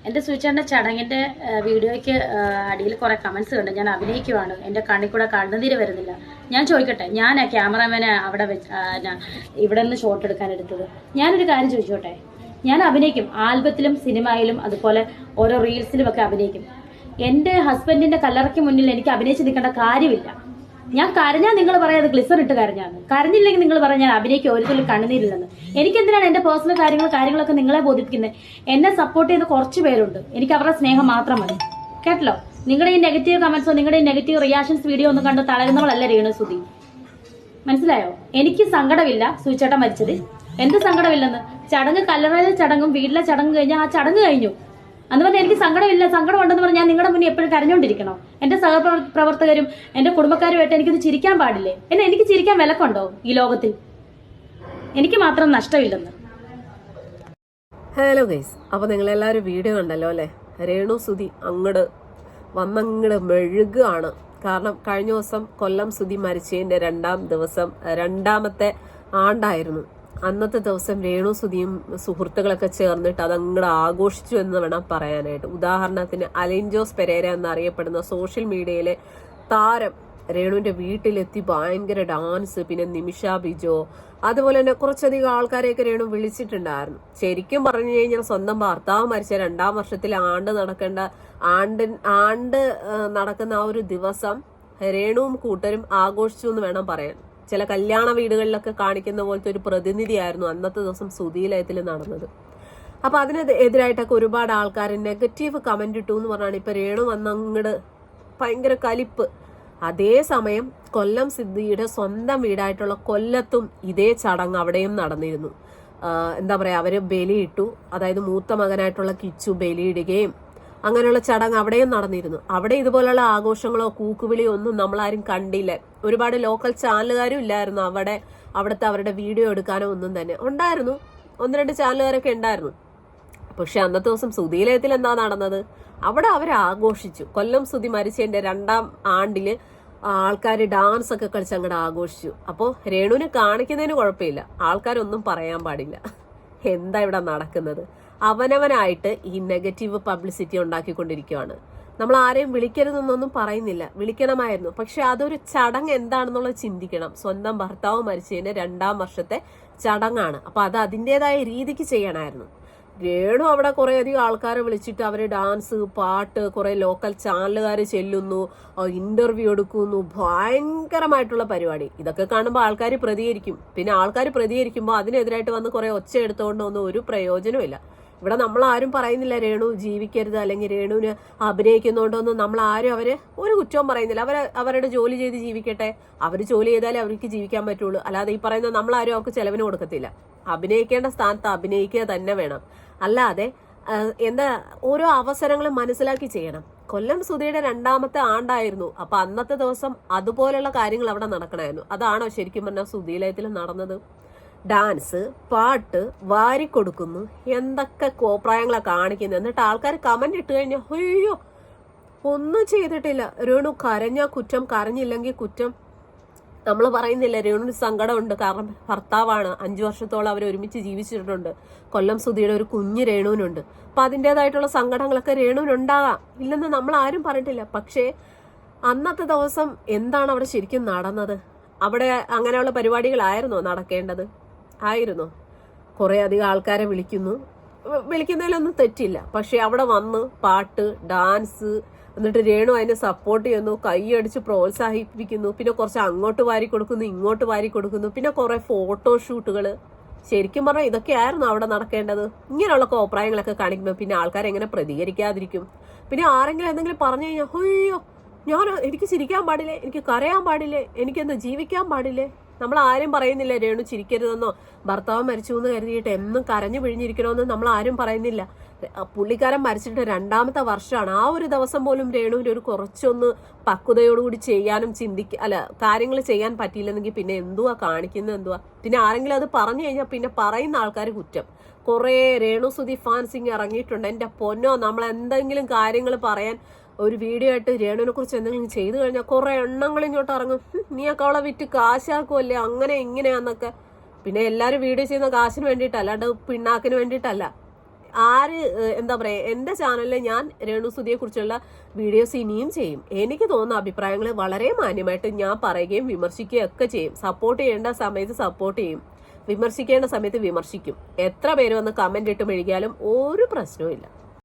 എൻ്റെ സൂചിച്ചേട്ടൻ്റെ ചടങ്ങിൻ്റെ വീഡിയോയ്ക്ക് അടിയിൽ കുറേ കമൻസ് കണ്ട് ഞാൻ അഭിനയിക്കുവാണ്, എൻ്റെ കണ്ണിൽ കൂടെ കണ്ണുനീര് വരുന്നില്ല. ഞാൻ ചോദിക്കട്ടെ, ഞാൻ ക്യാമറാമാനെ അവിടെ ഇവിടെ നിന്ന് ഷോട്ട് എടുക്കാൻ എടുത്തത്? ഞാനൊരു കാര്യം ചോദിച്ചോട്ടെ, ഞാൻ അഭിനയിക്കും, ആൽബത്തിലും സിനിമയിലും അതുപോലെ ഓരോ റീൽസിലും ഒക്കെ അഭിനയിക്കും. എൻ്റെ ഹസ്ബൻഡിൻ്റെ കല്ലറയ്ക്ക് മുന്നിൽ എനിക്ക് അഭിനയിച്ച് നിൽക്കേണ്ട കാര്യമില്ല. ഞാൻ കരഞ്ഞാൽ നിങ്ങൾ പറയാം അത് ഗ്ലിസർ ഇട്ട് കരഞ്ഞാന്ന്, കരഞ്ഞില്ലെങ്കിൽ നിങ്ങൾ പറയാം ഞാൻ അഭിനയിക്കും ഒരിക്കലും കണ്ണുനീരില്ലെന്ന്. എനിക്കെന്തിനാണ് എൻ്റെ പേഴ്സണൽ കാര്യങ്ങളൊക്കെ നിങ്ങളെ ബോധിപ്പിക്കുന്നത്? എന്നെ സപ്പോർട്ട് ചെയ്യുന്ന കുറച്ച് പേരുണ്ട്, എനിക്ക് അവരുടെ സ്നേഹം മാത്രം മതി. കേട്ടല്ലോ? നിങ്ങളുടെ ഈ നെഗറ്റീവ് കമന്റ്സോ നിങ്ങളുടെ ഈ നെഗറ്റീവ് റിയാക്ഷൻസ് വീഡിയോ ഒന്നും കണ്ട് തളരുന്നവളല്ല രേണുസുതി. മനസ്സിലായോ? എനിക്ക് സങ്കടമില്ല സൂചിച്ചേട്ടൻ മരിച്ചത്, എന്ത് സങ്കടമില്ലെന്ന്. ചടങ്ങ്, കല്ലറയിലെ ചടങ്ങും വീട്ടിലെ ചടങ്ങ് കഴിഞ്ഞാൽ ആ ചടങ്ങ് കഴിഞ്ഞു. അന്ന് പറഞ്ഞാൽ എനിക്ക് സങ്കടമില്ല, സങ്കടം ഉണ്ടെന്ന് പറഞ്ഞാൽ ഞാൻ നിങ്ങളുടെ മുന്നിൽ എപ്പോഴും കരഞ്ഞുകൊണ്ടിരിക്കണോ? എൻ്റെ സഹപ്രവർത്തകരും എൻ്റെ കുടുംബക്കാരുമായിട്ട് എനിക്കിത് ചിരിക്കാൻ പാടില്ലേ? എനിക്ക് ചിരിക്കാൻ വിലക്കുണ്ടോ ഈ ലോകത്തിൽ? എനിക്ക് മാത്രം നഷ്ടമില്ലെന്ന്. ഹലോ ഗൈസ്, അപ്പോൾ നിങ്ങളെല്ലാവരും വീഡിയോ കണ്ടല്ലോ അല്ലേ? രേണുസുതി അങ്ങട് മെഴുകാണ്. കാരണം കഴിഞ്ഞ ദിവസം കൊല്ലം സുതി മരിച്ചതിൻ്റെ രണ്ടാമത്തെ ആണ്ടായിരുന്നു. അന്നത്തെ ദിവസം രേണുസുതിയും സുഹൃത്തുക്കളൊക്കെ ചേർന്നിട്ട് അതങ്ങോട്ട് ആഘോഷിച്ചു എന്ന് വേണം പറയാനായിട്ട്. ഉദാഹരണത്തിന് അലിൻ ജോസ് പെരേര എന്നറിയപ്പെടുന്ന സോഷ്യൽ മീഡിയയിലെ താരം രേണുവിന്റെ വീട്ടിലെത്തി ഭയങ്കര ഡാൻസ്, പിന്നെ നിമിഷ ബിജോ, അതുപോലെ തന്നെ കുറച്ചധികം ആൾക്കാരെയൊക്കെ രേണു വിളിച്ചിട്ടുണ്ടായിരുന്നു. ശരിക്കും പറഞ്ഞു കഴിഞ്ഞാൽ സ്വന്തം ഭർത്താവ് മരിച്ച 2ാം വർഷത്തിൽ ആണ്ട് നടക്കുന്ന ആ ഒരു ദിവസം രേണുവും കൂട്ടരും ആഘോഷിച്ചു എന്ന് വേണം പറയാൻ. ചില കല്യാണ വീടുകളിലൊക്കെ കാണിക്കുന്ന പോലത്തെ ഒരു പ്രതിനിധിയായിരുന്നു അന്നത്തെ ദിവസം സുധീലയത്തിൽ നടന്നത്. അപ്പൊ അതിന് എതിരായിട്ടൊക്കെ ഒരുപാട് ആൾക്കാർ നെഗറ്റീവ് കമന്റ് ഇട്ടു എന്ന് പറഞ്ഞാണ് ഇപ്പൊ രേണു വന്നങ്ങട് ഭയങ്കര കലിപ്പ്. അതേസമയം കൊല്ലം സിദ്ധിയുടെ സ്വന്തം വീടായിട്ടുള്ള കൊല്ലത്തും ഇതേ ചടങ്ങ് അവിടെയും നടന്നിരുന്നു. എന്താ പറയാ, അവര് ബലിയിട്ടു. അതായത് മൂത്ത മകനായിട്ടുള്ള കിച്ചു ബലിയിടുകയും അങ്ങനെയുള്ള ചടങ്ങ് അവിടെയും നടന്നിരുന്നു. അവിടെ ഇതുപോലുള്ള ആഘോഷങ്ങളോ കൂക്കുവിളിയോ ഒന്നും നമ്മളാരും കണ്ടില്ല. ഒരുപാട് ലോക്കൽ ചാനലുകാരും ഇല്ലായിരുന്നു അവിടുത്തെ അവരുടെ വീഡിയോ എടുക്കാനോ ഒന്നും തന്നെ. ഉണ്ടായിരുന്നു, 1-2 ചാനലുകാരൊക്കെ ഉണ്ടായിരുന്നു. പക്ഷെ അന്നത്തെ ദിവസം സുധീലയത്തിൽ എന്താ നടന്നത്? അവിടെ അവർ ആഘോഷിച്ചു. കൊല്ലം സുധി മരിച്ചതിന്റെ 2ാം ആണ്ടില് ആൾക്കാർ ഡാൻസ് ഒക്കെ കളിച്ച് അങ്ങോട്ട് ആഘോഷിച്ചു. അപ്പോൾ രേണുവിനെ കാണിക്കുന്നതിന് കുഴപ്പമില്ല, ആൾക്കാരൊന്നും പറയാൻ പാടില്ല. എന്താ ഇവിടെ നടക്കുന്നത്? അവനവനായിട്ട് ഈ നെഗറ്റീവ് പബ്ലിസിറ്റി ഉണ്ടാക്കിക്കൊണ്ടിരിക്കുകയാണ്. നമ്മൾ ആരെയും വിളിക്കരുതെന്നൊന്നും പറയുന്നില്ല, വിളിക്കണമായിരുന്നു. പക്ഷെ അതൊരു ചടങ്ങ് എന്താണെന്നുള്ളത് ചിന്തിക്കണം. സ്വന്തം ഭർത്താവ് മരിച്ചതിന്റെ 2ാം വർഷത്തെ ചടങ്ങാണ്. അപ്പൊ അത് അതിൻ്റെതായ രീതിക്ക് ചെയ്യണമായിരുന്നു. രേണു അവിടെ കുറെ അധികം ആൾക്കാരെ വിളിച്ചിട്ട് അവര് ഡാൻസ്, പാട്ട്, കുറെ ലോക്കൽ ചാനലുകാർ ചെല്ലുന്നു, ഇന്റർവ്യൂ എടുക്കുന്നു, ഭയങ്കരമായിട്ടുള്ള പരിപാടി. ഇതൊക്കെ കാണുമ്പോൾ ആൾക്കാർ പ്രതികരിക്കും. പിന്നെ ആൾക്കാർ പ്രതികരിക്കുമ്പോൾ അതിനെതിരായിട്ട് വന്ന് കുറെ ഒച്ച എടുത്തുകൊണ്ടൊന്നും ഒരു പ്രയോജനമില്ല. ഇവിടെ നമ്മൾ ആരും പറയുന്നില്ല രേണു ജീവിക്കരുത്, അല്ലെങ്കിൽ രേണുവിന് അഭിനയിക്കുന്നതുകൊണ്ടൊന്നും നമ്മൾ ആരും അവര് ഒരു കുറ്റവും പറയുന്നില്ല. അവരുടെ ജോലി ചെയ്ത് ജീവിക്കട്ടെ. അവർ ജോലി ചെയ്താലേ അവർക്ക് ജീവിക്കാൻ പറ്റുള്ളൂ. അല്ലാതെ ഈ പറയുന്ന നമ്മളാരും അവർക്ക് ചെലവിന് കൊടുക്കത്തില്ല. അഭിനയിക്കേണ്ട സ്ഥാനത്ത് അഭിനയിക്കുക തന്നെ വേണം. അല്ലാതെ ഓരോ അവസരങ്ങളും മനസ്സിലാക്കി ചെയ്യണം. കൊല്ലം സുധിയുടെ 2ാമത്തെ ആണ്ടായിരുന്നു. അപ്പൊ അന്നത്തെ ദിവസം അതുപോലെയുള്ള കാര്യങ്ങൾ അവിടെ നടക്കണമായിരുന്നു. അതാണോ ശരിക്കും പറഞ്ഞാൽ സുധീലയത്തിൽ നടന്നത്? ഡാൻസ്, പാട്ട്, വാരിക്കൊടുക്കുന്നു, എന്തൊക്കെ കോപ്രായങ്ങളാ കാണിക്കുന്നത്. എന്നിട്ട് ആൾക്കാർ കമന്റ് ഇട്ട് കഴിഞ്ഞാൽ അയ്യോ ഒന്നും ചെയ്തിട്ടില്ല, രേണു കരഞ്ഞ കുറ്റം, കരഞ്ഞില്ലെങ്കിൽ കുറ്റം. നമ്മൾ പറയുന്നില്ല രേണുവിന് സങ്കടമുണ്ട്, കാരണം ഭർത്താവാണ്, 5 വർഷത്തോളം അവർ ഒരുമിച്ച് ജീവിച്ചിട്ടുണ്ട്. കൊല്ലം സുധിയുടെ ഒരു കുഞ്ഞ് രേണുവിനുണ്ട്. അപ്പൊ അതിൻ്റെതായിട്ടുള്ള സങ്കടങ്ങളൊക്കെ രേണുവിനുണ്ടാകാം, ഇല്ലെന്ന് നമ്മൾ ആരും പറഞ്ഞിട്ടില്ല. പക്ഷേ അന്നത്തെ ദിവസം എന്താണ് അവിടെ ശരിക്കും നടന്നത്? അവിടെ അങ്ങനെയുള്ള പരിപാടികളായിരുന്നോ നടക്കേണ്ടത്? ആയിരുന്നോ? കുറെ അധികം ആൾക്കാരെ വിളിക്കുന്നതിലൊന്നും തെറ്റില്ല. പക്ഷെ അവിടെ വന്ന് പാട്ട്, ഡാൻസ്, എന്നിട്ട് രേണു അതിനെ സപ്പോർട്ട് ചെയ്യുന്നു, കൈയടിച്ച് പ്രോത്സാഹിപ്പിക്കുന്നു, പിന്നെ കുറച്ച് അങ്ങോട്ട് വാരി കൊടുക്കുന്നു, ഇങ്ങോട്ട് വാരി കൊടുക്കുന്നു, പിന്നെ കുറെ ഫോട്ടോഷൂട്ടുകൾ. ശരിക്കും പറഞ്ഞാൽ ഇതൊക്കെയായിരുന്നു അവിടെ നടക്കേണ്ടത്. ഇങ്ങനെയുള്ള കോപ്രായങ്ങളൊക്കെ കാണിക്കുമ്പോൾ പിന്നെ ആൾക്കാർ എങ്ങനെ പ്രതികരിക്കാതിരിക്കും? പിന്നെ ആരെങ്കിലും എന്തെങ്കിലും പറഞ്ഞു കഴിഞ്ഞാൽ അയ്യോ എനിക്ക് ചിരിക്കാൻ പാടില്ലേ, എനിക്ക് കരയാൻ പാടില്ലേ, എനിക്കെന്താ ജീവിക്കാൻ പാടില്ലേ? നമ്മൾ ആരും പറയുന്നില്ല രേണു ചിരിക്കരുതെന്നോ ഭർത്താവ് മരിച്ചു എന്ന് കരുതിയിട്ട് എന്നും കരഞ്ഞു പിഴിഞ്ഞിരിക്കണമെന്ന് നമ്മൾ ആരും പറയുന്നില്ല. പുള്ളിക്കാരൻ മരിച്ചിട്ട് 2ാമത്തെ വർഷമാണ്. ആ ഒരു ദിവസം പോലും രേണുവിന്റെ ഒരു കുറച്ചൊന്ന് പക്വതയോടുകൂടി ചെയ്യാനും കാര്യങ്ങൾ ചെയ്യാൻ പറ്റിയില്ലെന്നെങ്കിൽ പിന്നെ എന്തുവാ കാണിക്കുന്നത്? പിന്നെ ആരെങ്കിലും അത് പറഞ്ഞു കഴിഞ്ഞാൽ പിന്നെ പറയുന്ന ആൾക്കാർ കുറ്റം. കുറെ രേണുസുതി ഫാൻസിങ് ഇറങ്ങിയിട്ടുണ്ട്. എന്റെ പൊന്നോ, നമ്മൾ എന്തെങ്കിലും കാര്യങ്ങൾ പറയാൻ ഒരു വീഡിയോ ആയിട്ട് രേണുവിനെ കുറിച്ച് എന്തെങ്കിലും ചെയ്തു കഴിഞ്ഞാൽ കുറെ എണ്ണങ്ങൾ ഇങ്ങോട്ട് ഇറങ്ങും. നീയൊക്കെ അവളെ വിറ്റ് കാശാക്കുമല്ലേ, അങ്ങനെ ഇങ്ങനെയാന്നൊക്കെ. പിന്നെ എല്ലാവരും വീഡിയോ ചെയ്യുന്ന കാശിന് വേണ്ടിയിട്ടല്ല, അല്ലാണ്ട് പിണ്ണാക്കിന് വേണ്ടിയിട്ടല്ല. എന്താ പറയാ, എന്റെ ചാനലിൽ ഞാൻ രേണുസുതിയെ കുറിച്ചുള്ള വീഡിയോസ് ഇനിയും ചെയ്യും. എനിക്ക് തോന്നുന്ന അഭിപ്രായങ്ങൾ വളരെ മാന്യമായിട്ട് ഞാൻ പറയുകയും വിമർശിക്കുകയും ഒക്കെ ചെയ്യും. സപ്പോർട്ട് ചെയ്യേണ്ട സമയത്ത് സപ്പോർട്ട് ചെയ്യും, വിമർശിക്കേണ്ട സമയത്ത് വിമർശിക്കും. എത്ര പേര് വന്ന് കമന്റ് ഇട്ട് മെഴുകിയാലും ഒരു പ്രശ്നവും ഇല്ല.